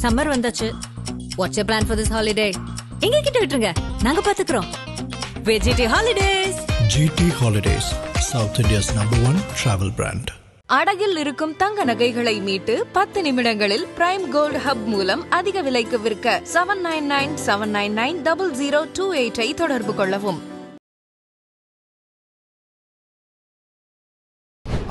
Summer வந்தாச்சு. What's your plan for this holiday? எங்க கிட்ட விட்டுருங்க, நாங்க பாத்துக்கிறோம். VGT Holidays. GT Holidays, South India's #1 travel brand. அடகில் இருக்கும் தங்க நகைகளை மீட்டு 10 நிமிடங்களில் பிரைம் கோல்ட் ஹப் மூலம் அதிக விலைக்கு விற்க 7997990028 தொடர்பு கொள்ளவும்.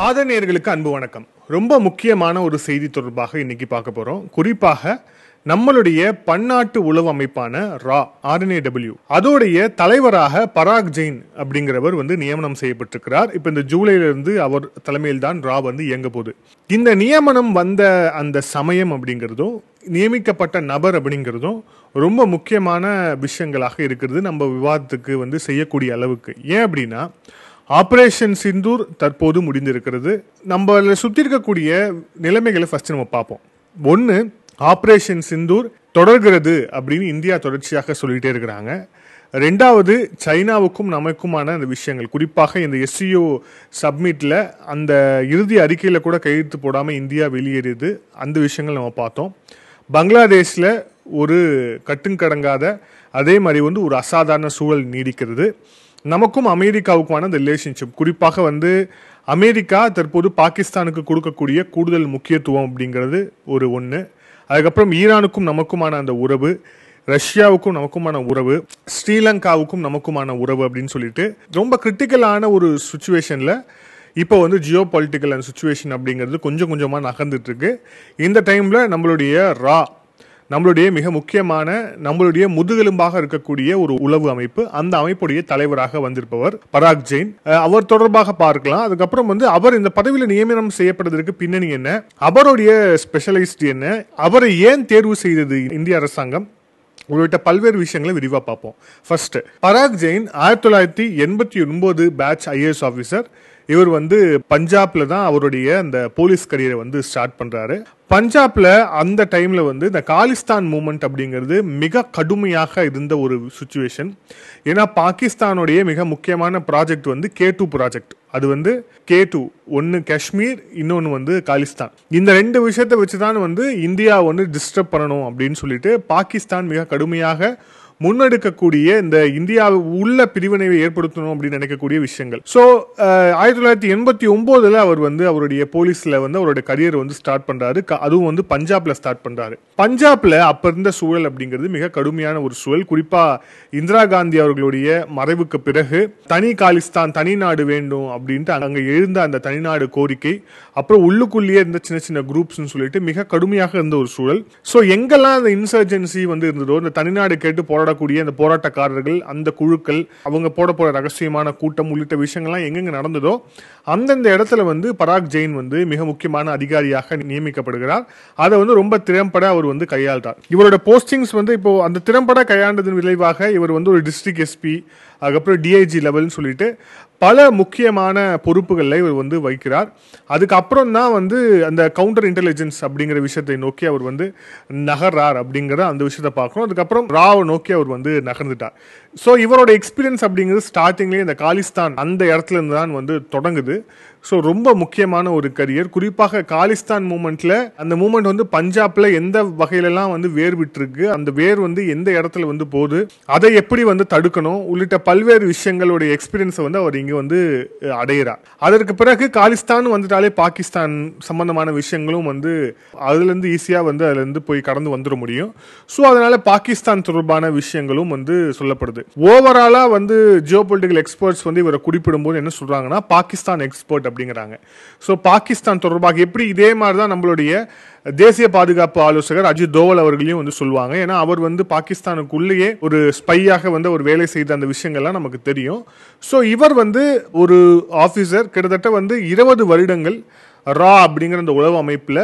ஆதரணியர்களுக்கு அன்பு வணக்கம். ரொம்ப முக்கியமான ஒரு செய்தி தொடர்பாக இன்னைக்கு பார்க்க போறோம். குறிப்பாக நம்மளுடைய பன்னாட்டு உளவு அமைப்பான RNAW அதோடைய தலைவராக பராக் ஜெயின் அப்படிங்கிறவர் நியமனம் செய்யப்பட்டிருக்கிறார். இப்ப இந்த ஜூலையிலிருந்து அவர் தலைமையில் தான் இயங்க போகுது. இந்த நியமனம் வந்த அந்த சமயம் அப்படிங்கிறதும் நியமிக்கப்பட்ட நபர் அப்படிங்கிறதும் ரொம்ப முக்கியமான விஷயங்களாக இருக்கிறது. நம்ம விவாதத்துக்கு செய்யக்கூடிய அளவுக்கு. ஏன் அப்படின்னா, ஆபரேஷன் சிந்தூர் தற்போது முடிந்திருக்கிறது. நம்ம சுற்றி இருக்கக்கூடிய நிலைமைகளை ஃபர்ஸ்ட் நம்ம பார்ப்போம். ஒன்று, ஆபரேஷன் சிந்தூர் தொடர்கிறது அப்படின்னு இந்தியா தொடர்ச்சியாக சொல்லிட்டே இருக்கிறாங்க. ரெண்டாவது, சைனாவுக்கும் நமக்குமான அந்த விஷயங்கள், குறிப்பாக இந்த SCO சப்மிட்ல அந்த இறுதி அறிக்கையில் கூட கையெழுத்து போடாமல் இந்தியா வெளியேறியது, அந்த விஷயங்கள் நம்ம பார்த்தோம். பங்களாதேஷில் ஒரு கட்டுக்கடங்காத அதே மாதிரி ஒரு அசாதாரண சூழல் நீடிக்கிறது. நமக்கும் அமெரிக்காவுக்குமான அந்த ரிலேஷன்ஷிப், குறிப்பாக அமெரிக்கா தற்போது பாகிஸ்தானுக்கு கொடுக்கக்கூடிய கூடுதல் முக்கியத்துவம் அப்படிங்கிறது ஒரு ஒன்று. அதுக்கப்புறம் ஈரானுக்கும் நமக்குமான அந்த உறவு, ரஷ்யாவுக்கும் நமக்குமான உறவு, ஸ்ரீலங்காவுக்கும் நமக்குமான உறவு அப்படின்னு சொல்லிட்டு ரொம்ப கிரிட்டிக்கலான ஒரு சுச்சுவேஷனில் இப்போ ஜியோ பொலிட்டிக்கல் அண்ட் சுச்சுவேஷன் அப்படிங்கிறது கொஞ்சம் கொஞ்சமாக நகர்ந்துட்டு இருக்கு. இந்த டைமில் நம்மளுடைய மிக முக்கியமான நம்மளுடைய முதுகெலும்பாக இருக்கக்கூடிய ஒரு உளவு அமைப்பு, அந்த அமைப்புடைய தலைவராக வந்திருப்பவர் பராக் ஜெயின். அவர் தொடர்பாக பார்க்கலாம். அதுக்கப்புறம் அவர் இந்த பதவியில் நியமனம் செய்யப்படுவதற்கு பின்னணி என்ன, அவருடைய ஸ்பெஷலிஸ்ட் என்ன, அவரை ஏன் தேர்வு செய்தது இந்திய அரசாங்கம் உள்ளிட்ட பல்வேறு விஷயங்களை விரிவாக பார்ப்போம். ஃபர்ஸ்ட், பராக் ஜெயின் 1989 பேட்ச் IAS ஆஃபீஸர். இவர் பஞ்சாப்ல தான் அவருடைய அந்த போலீஸ் கரியரை ஸ்டார்ட் பண்றாரு. பஞ்சாப்ல அந்த டைம்ல இந்த காலிஸ்தான் மூவ்மெண்ட் அப்படிங்கிறது மிக கடுமையாக இருந்த ஒரு சுச்சுவேஷன். ஏன்னா பாகிஸ்தானுடைய மிக முக்கியமான ப்ராஜெக்ட் K2 ப்ராஜெக்ட். அது K2, ஒன்னு காஷ்மீர், இன்னொன்னு காலிஸ்தான். இந்த ரெண்டு விஷயத்தை வச்சுதான் இந்தியா டிஸ்டர்ப் பண்ணணும் அப்படின்னு சொல்லிட்டு பாகிஸ்தான் மிக கடுமையாக முன்னெடுக்கக்கூடிய இந்த இந்தியா உள்ள பிரிவினைவை ஏற்படுத்தணும் அப்படின்னு நினைக்கக்கூடிய விஷயங்கள். ஸோ 1989 அவர் அவருடைய போலீஸ்ல அவருடைய கரியர் ஸ்டார்ட் பண்றாரு. அதுவும் பஞ்சாப்ல ஸ்டார்ட் பண்றாரு. பஞ்சாப்ல அப்ப இருந்த சூழல் அப்படிங்கிறது மிக கடுமையான ஒரு சூழல். குறிப்பா இந்திரா காந்தி அவர்களுடைய மறைவுக்கு பிறகு தனி காலிஸ்தான், தனி நாடு வேண்டும் அப்படின்ட்டு அங்க எழுந்த அந்த தனிநாடு கோரிக்கை, அப்புறம் உள்ளுக்குள்ளேயே இருந்த சின்ன சின்ன குரூப்ஸ் சொல்லிட்டு மிக கடுமையாக இருந்த ஒரு சூழல். ஸோ எங்கெல்லாம் அந்த இன்சர்ஜென்சி இருந்ததோ, இந்த தனிநாடு கேட்டு போராடக்கூடிய அந்த போராட்டக்காரர்கள், அந்த குழுக்கள், அவங்க போற ரகசியமான கூட்டம் உள்ளிட்ட விஷயங்கள்லாம் எங்கெங்க நடந்ததோ அந்தந்த இடத்துல பராக் ஜெயின் மிக முக்கியமான அதிகாரியாக நியமிக்கப்படுகிறார். அதை ரொம்ப திறம்பட அவர் கையாள்றார். இவரோட போஸ்டிங்ஸ் இப்போ அந்த திறம்பட கையாண்டதன் விளைவாக இவர் ஒரு டிஸ்ட்ரிக்ட் SP, அதுக்கப்புறம் DIG லெவல்னு சொல்லிட்டு பல முக்கியமான பொறுப்புகளில் இவர் வைக்கிறார். அதுக்கப்புறம் தான் அந்த கவுண்டர் இன்டெலிஜென்ஸ் அப்படிங்கிற விஷயத்தை நோக்கி அவர் நகர்றார் அப்படிங்கிற அந்த விஷயத்தை பார்க்கணும். அதுக்கப்புறம் ராவை நோக்கி அவர் நகர்ந்துட்டார். ஸோ இவரோட எக்ஸ்பீரியன்ஸ் அப்படிங்கிறது ஸ்டார்டிங்லேயே இந்த காலிஸ்தான் அந்த இடத்துல இருந்து தான் தொடங்குது. ஸோ ரொம்ப முக்கியமான ஒரு கரியர். குறிப்பாக காலிஸ்தான் மூமெண்ட்ல, அந்த மூமெண்ட் பஞ்சாப்ல எந்த வகையிலலாம் வேர் விட்டுருக்கு, அந்த வேர் எந்த இடத்துல போகுது, அதை எப்படி தடுக்கணும் உள்ளிட்ட பல்வேறு விஷயங்களுடைய எக்ஸ்பீரியன்ஸை அவர் இங்க அடையிறார். அதற்கு பிறகு காலிஸ்தான் வந்துட்டாலே பாகிஸ்தான் சம்பந்தமான விஷயங்களும் அதுல இருந்து ஈஸியா அதுல இருந்து போய் கடந்து வந்துட முடியும். ஸோ அதனால பாகிஸ்தான் தொடர்பான விஷயங்களும் சொல்லப்படுது. ஓவராலா ஜியோ பொலிட்டிக்கல் எக்ஸ்பர்ட்ஸ் இவரை குறிப்பிடும் போது என்ன சொல்றாங்கன்னா, பாகிஸ்தான் எக்ஸ்பர்ட் அப்படிங்கிறாங்க. ஸோ பாகிஸ்தான் தொடர்பாக எப்படி இதே மாதிரி தான் நம்மளுடைய தேசிய பாதுகாப்பு ஆலோசகர் அஜித் தோவல் அவர்களையும் சொல்லுவாங்க. ஏன்னா அவர் பாகிஸ்தானுக்குள்ளேயே ஒரு ஸ்பையாக ஒரு வேலை செய்த அந்த விஷயங்கள்லாம் நமக்கு தெரியும். ஸோ இவர் ஒரு ஆபீசர் கிட்டத்தட்ட 20 வருடங்கள் அப்படிங்கிற அந்த உளவு அமைப்புல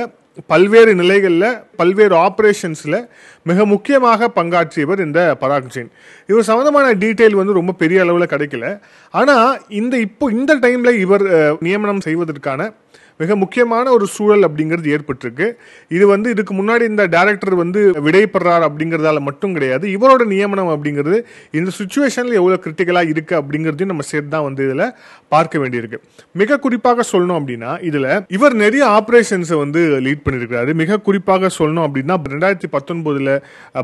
பல்வேறு நிலைகளில் பல்வேறு ஆப்ரேஷன்ஸில் மிக முக்கியமாக பங்காற்றியவர் இந்த பராக் ஜெயின். இவர் சம்பந்தமான டீட்டெயில் ரொம்ப பெரிய அளவில் கிடைக்கல. ஆனால் இந்த டைமில் இவர் நியமனம் செய்வதற்கான மிக முக்கியமான ஒரு சூழல் அப்படிங்கிறது ஏற்பட்டிருக்கு. இது வந்து இதுக்கு முன்னாடி இந்த டைரக்டர் வந்து விடைபெறார் அப்படிங்கிறதால மட்டும் கிடையாது, இவரோட நியமனம் அப்படிங்கிறது இந்த சுச்சுவேஷன்ல எவ்வளவு கிரிட்டிக்கலா இருக்கு அப்படிங்கிறதையும் நம்ம சேர்த்து தான் வந்து இதுல பார்க்க வேண்டியிருக்கு. மிக குறிப்பாக சொல்லணும் அப்படின்னா இதுல இவர் நிறைய ஆபரேஷன்ஸ் வந்து லீட் பண்ணியிருக்கிறாரு. மிக குறிப்பாக சொல்லணும் அப்படின்னா 2019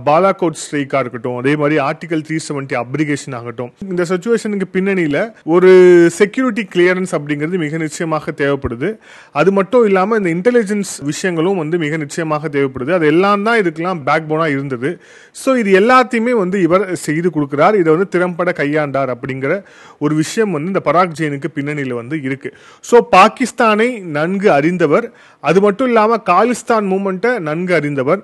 பாலாகோட் ஸ்ட்ரைக்கா இருக்கட்டும், அதே மாதிரி ஆர்டிகல் 370 அப்ரிகேஷன் ஆகட்டும், இந்த சிச்சுவேஷனுக்கு பின்னணியில ஒரு செக்யூரிட்டி கிளியரன்ஸ் அப்படிங்கிறது மிக நிச்சயமாக தேவைப்படுது. அது மட்டும் இல்லாம இந்த இன்டெலிஜென்ஸ் விஷயங்களும் வந்து மிக நிச்சயமாக தேவைப்படுது. அது எல்லாம் தான் இதுக்கெல்லாம் பேக் போனா இருந்தது. ஸோ இது எல்லாத்தையுமே வந்து இவர் செய்து கொடுக்கிறார். இதை வந்து திறம்பட கையாண்டார் அப்படிங்கிற ஒரு விஷயம் வந்து இந்த பராக் ஜெயினுக்கு பின்னணியில் வந்து இருக்கு. ஸோ பாகிஸ்தானை நன்கு அறிந்தவர், அது மட்டும் இல்லாம காலிஸ்தான் மூமெண்ட்டை நன்கு அறிந்தவர்,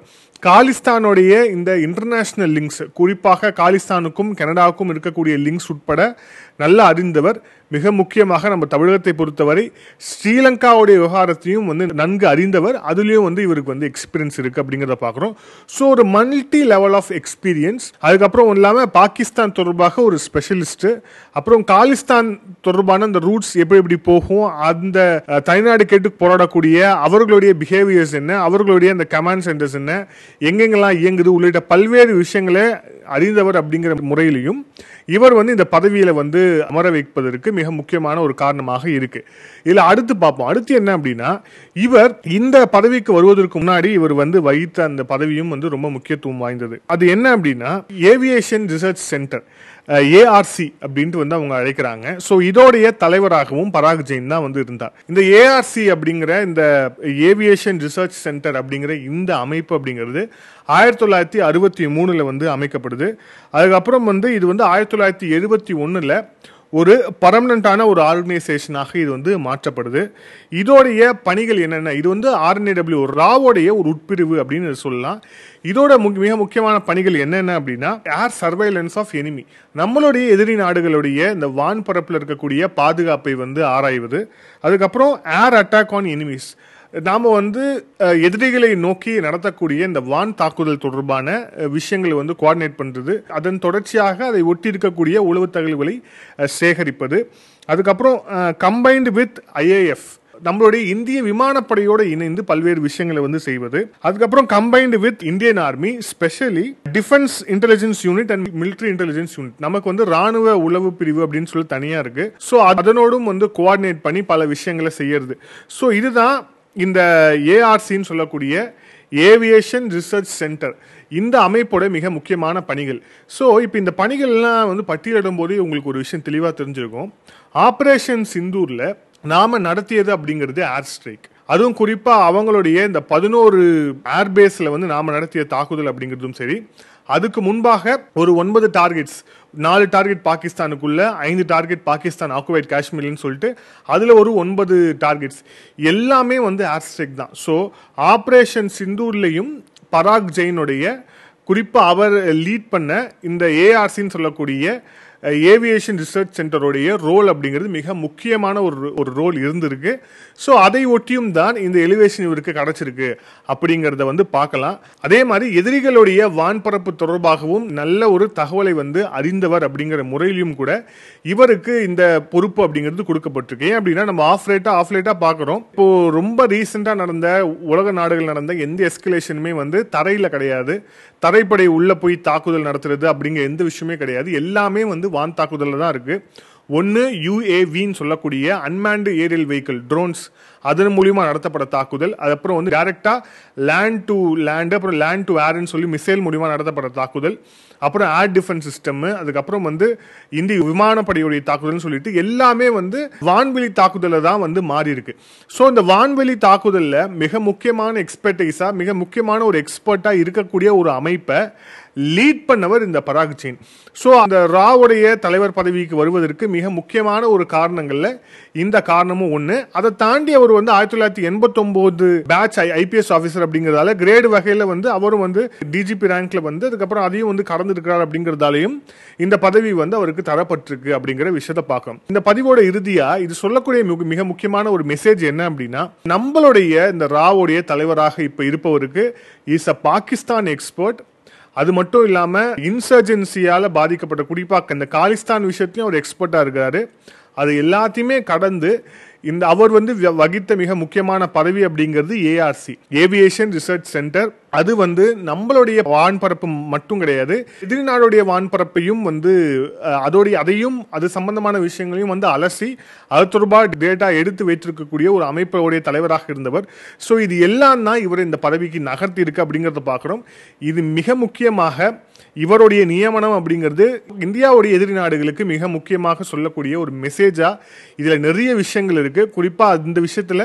காலிஸ்தானுடைய இந்த இன்டர்நேஷனல் லிங்க்ஸ், குறிப்பாக காலிஸ்தானுக்கும் கனடாவுக்கும் இருக்கக்கூடிய லிங்க்ஸ் உட்பட நல்லா அறிந்தவர். மிக முக்கியமாக நம்ம தமிழகத்தை பொறுத்தவரை ஸ்ரீலங்காவுடைய விவகாரத்தையும் வந்து நன்கு அறிந்தவர். அதுலேயும் வந்து இவருக்கு வந்து எக்ஸ்பீரியன்ஸ் இருக்கு அப்படிங்கிறத பார்க்குறோம். ஸோ ஒரு மல்டி லெவல் ஆஃப் எக்ஸ்பீரியன்ஸ். அதுக்கப்புறம் இல்லாமல் பாகிஸ்தான் தொடர்பாக ஒரு ஸ்பெஷலிஸ்ட், அப்புறம் காலிஸ்தான் தொடர்பான அந்த ரூட்ஸ் எப்படி போகும், அந்த தனிநாடு கேட்டு போராடக்கூடிய அவர்களுடைய பிஹேவியர்ஸ் என்ன, அவர்களுடைய அந்த கமாண்ட் சென்டர்ஸ் என்ன, எங்கெங்கெல்லாம் இயங்குது உள்ளிட்ட பல்வேறு விஷயங்களை அறிந்தவர் அப்படிங்கிற முறையிலையும் இவர் வந்து இந்த பதவியில வந்து அமர வைப்பதற்கு மிக முக்கியமான ஒரு காரணமாக இருக்கு. இதுல அடுத்து பார்ப்போம். அடுத்து என்ன அப்படின்னா, இவர் இந்த பதவிக்கு வருவதற்கு முன்னாடி இவர் வந்து வகித்த அந்த பதவியும் வந்து ரொம்ப முக்கியத்துவம் வாய்ந்தது. அது என்ன அப்படின்னா ஏவியேஷன் ரிசர்ச் சென்டர், ஏஆர்சி அப்படின்ட்டு வந்து அவங்க அழைக்கிறாங்க. ஸோ இதோடைய தலைவராகவும் பராக் ஜெயின் தான் வந்து இருந்தார். இந்த ஏஆர்சி அப்படிங்கிற இந்த ஏவியேஷன் ரிசர்ச் சென்டர் அப்படிங்கிற இந்த அமைப்பு அப்படிங்கிறது 1963 வந்து அமைக்கப்படுது. அதுக்கப்புறம் வந்து இது வந்து 1971 ஒரு பர்மனண்டான ஒரு ஆர்கனைசேஷனாக இது வந்து மாற்றப்படுது. இதோடைய பணிகள் என்னென்ன, இது வந்து RNAW ராவோடைய ஒரு உட்பிரிவு அப்படின்னு சொல்லலாம். இதோட மிக முக்கியமான பணிகள் என்னென்ன அப்படின்னா ஏர் சர்வைலன்ஸ் ஆஃப் எனிமி, நம்மளுடைய எதிரி நாடுகளுடைய இந்த வான்பரப்பில் இருக்கக்கூடிய பாதுகாப்பை வந்து ஆராய்வது. அதுக்கப்புறம் ஏர் அட்டாக் ஆன் எனிமிஸ், நாம் வந்து எதிரிகளை நோக்கி நடத்தக்கூடிய இந்த வான் தாக்குதல் தொடர்பான விஷயங்களை வந்து கோஆர்டினேட் பண்ணுறது, அதன் தொடர்ச்சியாக அதை ஒட்டி இருக்கக்கூடிய உளவு தகவல்களை சேகரிப்பது. அதுக்கப்புறம் கம்பைன்டு வித் IAF, நம்மளுடைய இந்திய விமானப்படையோடு இணைந்து பல்வேறு விஷயங்களை வந்து செய்வது. அதுக்கப்புறம் combined with Indian army, specially defence intelligence unit and military intelligence unit, நமக்கு வந்து ராணுவ உளவு பிரிவு அப்படின்னு சொல்லி தனியா இருக்கு. ஸோ அதனோடும் வந்து கோஆர்டினேட் பண்ணி பல விஷயங்களை செய்யறது. ஸோ இதுதான் இந்த ஏஆர்சின்னு சொல்லக்கூடிய ஏவியேஷன் ரிசர்ச் சென்டர், இந்த அமைப்போட மிக முக்கியமான பணிகள். ஸோ இப்போ இந்த பணிகள்லாம் வந்து பட்டியலிடும் போதே உங்களுக்கு ஒரு விஷயம் தெளிவாக தெரிஞ்சிருக்கும். ஆபரேஷன் சிந்தூரில் நாம நடத்தியது அப்படிங்கிறது ஏர் ஸ்ட்ரைக். அதுவும் குறிப்பாக அவங்களுடைய இந்த 11 ஏர்பேஸில் வந்து நாம நடத்திய தாக்குதல் அப்படிங்கிறதும் சரி, அதுக்கு முன்பாக ஒரு 9 டார்கெட்ஸ், 4 டார்கெட் பாகிஸ்தானுக்குள்ள, 5 டார்கெட் பாகிஸ்தான் ஆக்குபைட் காஷ்மீர்னு சொல்லிட்டு அதுல ஒரு 9 டார்கெட்ஸ், எல்லாமே வந்து ஏர் ஸ்ட்ரைக் தான். ஸோ ஆபரேஷன் சிந்தூர்லையும் பராக் ஜெயினுடைய குறிப்பா அவர் லீட் பண்ண இந்த ஏஆர்சின்னு சொல்லக்கூடிய ஏவியேஷன் ரிசர்ச் சென்டருடைய ரோல் அப்படிங்கிறது மிக முக்கியமான ஒரு ரோல் இருந்திருக்கு. ஸோ அதை ஒட்டியும் தான் இந்த எலிவேஷன் இவருக்கு கிடைச்சிருக்கு அப்படிங்கிறத வந்து பார்க்கலாம். அதே மாதிரி எதிரிகளுடைய வான்பரப்பு தொடர்பாகவும் நல்ல ஒரு தகவலை வந்து அறிந்தவர் அப்படிங்கிற முறையிலும் கூட இவருக்கு இந்த பொறுப்பு அப்படிங்கிறது கொடுக்கப்பட்டிருக்கு. ஏன் அப்படின்னா நம்ம ஆஃப் லைட்டா பார்க்குறோம். இப்போ ரொம்ப ரீசெண்டா நடந்த உலக நாடுகள் நடந்த எந்த எஸ்கலேஷனுமே வந்து தரையில கிடையாது, தரைப்படை உள்ள போய் தாக்குதல் நடத்துறது அப்படிங்கிற எந்த விஷயமே கிடையாது. எல்லாமே வந்து வான் தாக்குதல்ல தான் இருக்கு. ஒன்று UAVன்னு சொல்லக்கூடிய அன்மேன்டு ஏரியல் வெஹிக்கிள், ட்ரோன்ஸ், அதன் மூலியமா நடத்தப்பட தாக்குதல். அதுக்கப்புறம் வந்து டைரக்டா லேண்ட் டு லேண்ட், அப்புறம் லேண்ட் டு ஏர்ன்னு சொல்லி மிசைல் மூலியமா நடத்தப்பட தாக்குதல், அப்புறம் ஏர் டிஃபென்ஸ் சிஸ்டம், அதுக்கப்புறம் வந்து இந்திய விமானப்படையுடைய தாக்குதல்னு சொல்லிட்டு எல்லாமே வந்து வான்வெளி தாக்குதல தான் வந்து மாறி இருக்கு. ஸோ இந்த வான்வெளி தாக்குதல்ல மிக முக்கியமான எக்ஸ்பர்டைஸா, மிக முக்கியமான ஒரு எக்ஸ்பர்ட்டா இருக்கக்கூடிய ஒரு அமைப்பை லீட் பண்ணவர் இந்த பராக் ஜெயின். ஸோ அந்த ராவுடைய தலைவர் பதவிக்கு வருவதற்கு மிக முக்கியமான ஒரு காரணங்கள்ல இந்த காரணமும் ஒன்று. அதை தாண்டி அவர் வந்து 1989 பேட்ச் IPS ஆஃபீஸர் அப்படிங்கிறதால கிரேடு வகையில் வந்து அவரும் வந்து DGP ரேங்க்ல வந்து அதுக்கப்புறம் அதையும் வந்து கடந்துருக்கிறார் அப்படிங்கிறதாலையும் இந்த பதவி வந்து அவருக்கு தரப்பட்டிருக்கு அப்படிங்கிற விஷயத்தை பார்க்கணும். இந்த பதிவோட இறுதியா இது சொல்லக்கூடிய மிக முக்கியமான ஒரு மெசேஜ் என்ன அப்படின்னா, நம்மளுடைய இந்த ராவுடைய தலைவராக இப்ப இருப்பவருக்கு இஸ் அ பாகிஸ்தான் எக்ஸ்பர்ட். அது மட்டும் இல்லாம இன்சர்ஜென்சியால பாதிக்கப்பட்ட குறிப்பாக இந்த காலிஸ்தான் விஷயத்திலும் ஒரு எக்ஸ்பர்ட்டா இருக்காரு. அது எல்லாத்தையுமே கடந்து அவர் வந்து வகித்த மிக முக்கியமான பதவி அப்படிங்கிறது ஏஆர்சி, ஏவியேஷன் ரிசர்ச் சென்டர். அது வந்து நம்மளுடைய வான்பரப்பு மட்டும் கிடையாது, எதிரி நாடுடைய வான்பரப்பையும் வந்து அதையும் அது சம்பந்தமான விஷயங்களையும் வந்து அலசி அது தொடர்பாக டேட்டா எடுத்து வைத்திருக்கக்கூடிய ஒரு அமைப்புடைய தலைவராக இருந்தவர். ஸோ இது எல்லாம் தான் இவர் இந்த பதவிக்கு நகர்த்தி இருக்கு அப்படிங்கிறத பார்க்குறோம். இது மிக முக்கியமாக இவருடைய நியமனம் அப்படிங்கிறது இந்தியாவுடைய எதிரி நாடுகளுக்கு மிக முக்கியமாக சொல்லக்கூடிய ஒரு மெசேஜா இதுல நிறைய விஷயங்கள் இருக்கு. குறிப்பா இந்த விஷயத்துல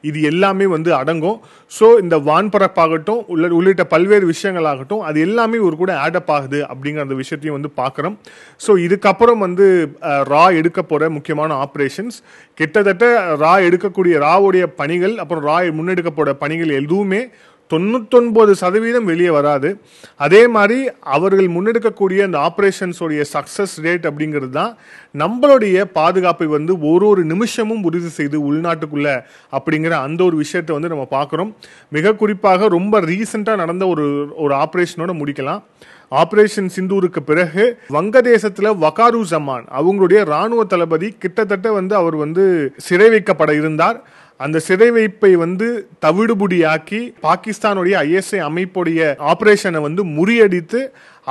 இது எல்லாமே வந்து அடங்கும். ஸோ இந்த வான்பரப்பாகட்டும் உள்ளிட்ட பல்வேறு விஷயங்களாகட்டும் அது எல்லாமே ஒரு கூட ஆடப் ஆகுது அப்படிங்கிற அந்த விஷயத்தையும் வந்து பார்க்குறோம். ஸோ இதுக்கப்புறம் வந்து ரா எடுக்க போற முக்கியமான ஆப்ரேஷன்ஸ் கிட்டத்தட்ட ராவுடைய பணிகள் அப்புறம் ரா முன்னெடுக்க போற பணிகள் எதுவுமே 99% வெளியே வராது. அதே மாதிரி அவர்கள் முன்னெடுக்கக்கூடிய அந்த ஆப்ரேஷன்ஸோடைய சக்சஸ் ரேட் அப்படிங்கிறது தான் நம்மளுடைய பாதுகாப்பை வந்து ஒரு நிமிஷமும் உறுதி செய்து உள்நாட்டுக்குள்ள அப்படிங்கிற அந்த ஒரு விஷயத்தை வந்து நம்ம பார்க்குறோம். மிக குறிப்பாக ரொம்ப ரீசெண்டாக நடந்த ஒரு ஆப்ரேஷனோட முடிக்கலாம். ஆபரேஷன் சிந்தூருக்கு பிறகு வங்கதேசத்துல வகாருஸமான் அவங்களுடைய ராணுவ தளபதி கிட்டத்தட்ட வந்து அவர் வந்து சிறை வைக்கப்பட இருந்தார். அந்த சிறை வைப்பை வந்து தவிடுபுடியாக்கி பாகிஸ்தானுடைய ISI அமைப்புடைய ஆபரேஷனை வந்து முறியடித்து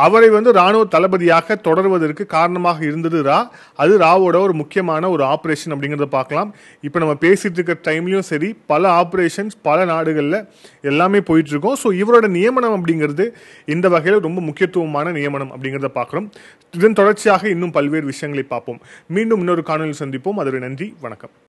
அவரை வந்து ராணுவ தளபதியாக தொடர்வதற்கு காரணமாக இருந்தது அது ராவோட ஒரு முக்கியமான ஒரு ஆபரேஷன் அப்படிங்கறத பார்க்கலாம். இப்போ நம்ம பேசிட்டு இருக்க டைம்லயும் சரி பல ஆபரேஷன்ஸ் பல நாடுகள்ல எல்லாமே போயிட்டு இருக்கோம். ஸோ இவரோட நியமனம் அப்படிங்கிறது இந்த வகையில் ரொம்ப முக்கியத்துவமான நியமனம் அப்படிங்கிறத பார்க்குறோம். இதன் தொடர்ச்சியாக இன்னும் பல்வேறு விஷயங்களை பார்ப்போம். மீண்டும் இன்னொரு காணொலியில் சந்திப்போம். அதற்கு நன்றி, வணக்கம்.